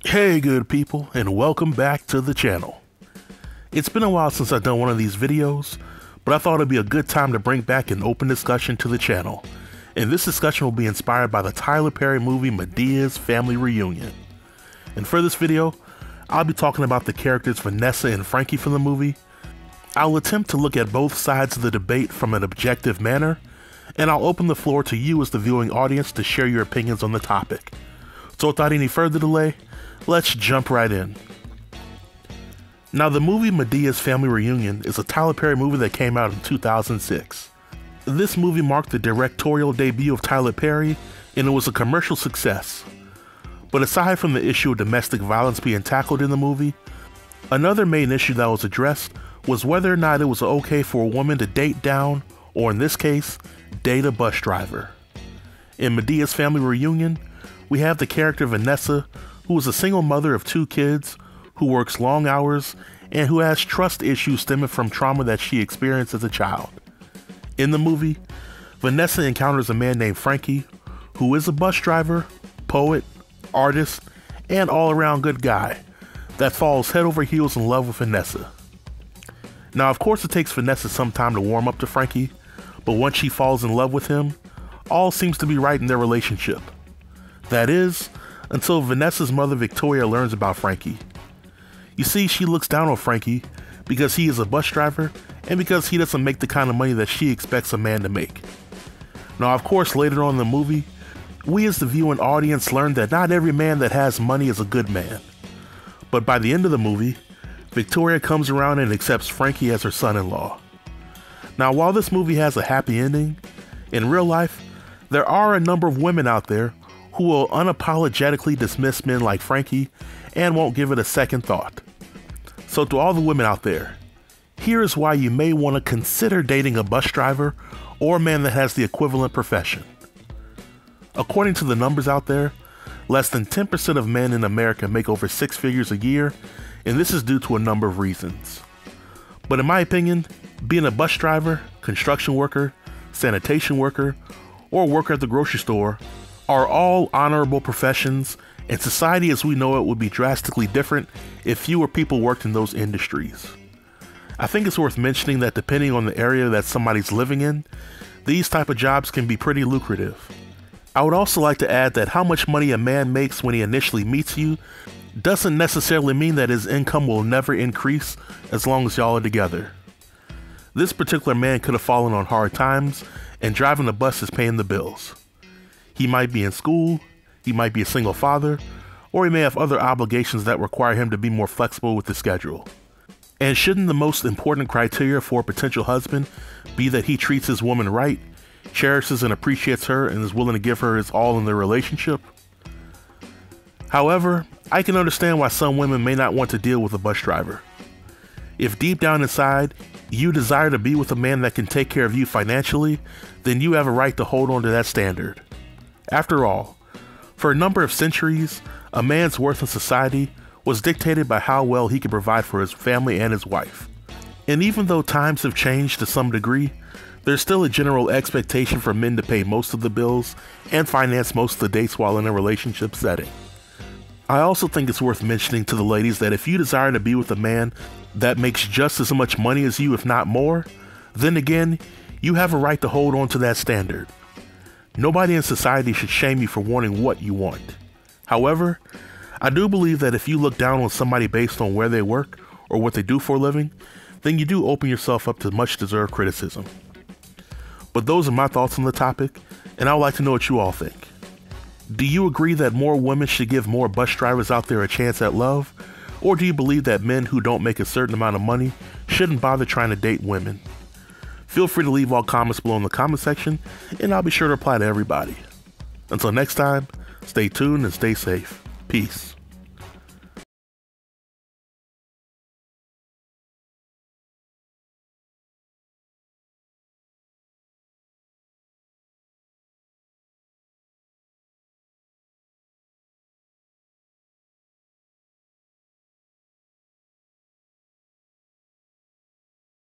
Hey good people, and welcome back to the channel. It's been a while since I've done one of these videos, but I thought it'd be a good time to bring back an open discussion to the channel. And this discussion will be inspired by the Tyler Perry movie Madea's Family Reunion. And for this video, I'll be talking about the characters Vanessa and Frankie from the movie. I'll attempt to look at both sides of the debate from an objective manner, and I'll open the floor to you as the viewing audience to share your opinions on the topic. So without any further delay, let's jump right in. Now, the movie Madea's Family Reunion is a Tyler Perry movie that came out in 2006. This movie marked the directorial debut of Tyler Perry, and it was a commercial success. But aside from the issue of domestic violence being tackled in the movie, another main issue that was addressed was whether or not it was okay for a woman to date down, or in this case, date a bus driver. In Madea's Family Reunion, we have the character Vanessa, who is a single mother of 2 kids, who works long hours, and who has trust issues stemming from trauma that she experienced as a child. In the movie, Vanessa encounters a man named Frankie, who is a bus driver, poet, artist, and all-around good guy that falls head over heels in love with Vanessa. Now, of course, it takes Vanessa some time to warm up to Frankie, but once she falls in love with him, all seems to be right in their relationship. That is, until Vanessa's mother Victoria learns about Frankie. You see, she looks down on Frankie because he is a bus driver and because he doesn't make the kind of money that she expects a man to make. Now, of course, later on in the movie, we as the viewing audience learn that not every man that has money is a good man. But by the end of the movie, Victoria comes around and accepts Frankie as her son-in-law. Now, while this movie has a happy ending, in real life, there are a number of women out there who will unapologetically dismiss men like Frankie and won't give it a second thought. So to all the women out there, here is why you may want to consider dating a bus driver or a man that has the equivalent profession. According to the numbers out there, less than 10% of men in America make over 6 figures a year, and this is due to a number of reasons. But in my opinion, being a bus driver, construction worker, sanitation worker, or worker at the grocery store are all honorable professions, and society as we know it would be drastically different if fewer people worked in those industries. I think it's worth mentioning that depending on the area that somebody's living in, these type of jobs can be pretty lucrative. I would also like to add that how much money a man makes when he initially meets you doesn't necessarily mean that his income will never increase as long as y'all are together. This particular man could have fallen on hard times, and driving a bus is paying the bills. He might be in school, he might be a single father, or he may have other obligations that require him to be more flexible with his schedule. And shouldn't the most important criteria for a potential husband be that he treats his woman right, cherishes and appreciates her, and is willing to give her his all in their relationship? However, I can understand why some women may not want to deal with a bus driver. If deep down inside, you desire to be with a man that can take care of you financially, then you have a right to hold on to that standard. After all, for a number of centuries, a man's worth in society was dictated by how well he could provide for his family and his wife. And even though times have changed to some degree, there's still a general expectation for men to pay most of the bills and finance most of the dates while in a relationship setting. I also think it's worth mentioning to the ladies that if you desire to be with a man that makes just as much money as you, if not more, then again, you have a right to hold on to that standard. Nobody in society should shame you for wanting what you want. However, I do believe that if you look down on somebody based on where they work or what they do for a living, then you do open yourself up to much deserved criticism. But those are my thoughts on the topic, and I would like to know what you all think. Do you agree that more women should give more bus drivers out there a chance at love? Or do you believe that men who don't make a certain amount of money shouldn't bother trying to date women? Feel free to leave all comments below in the comment section, and I'll be sure to reply to everybody. Until next time, stay tuned and stay safe. Peace.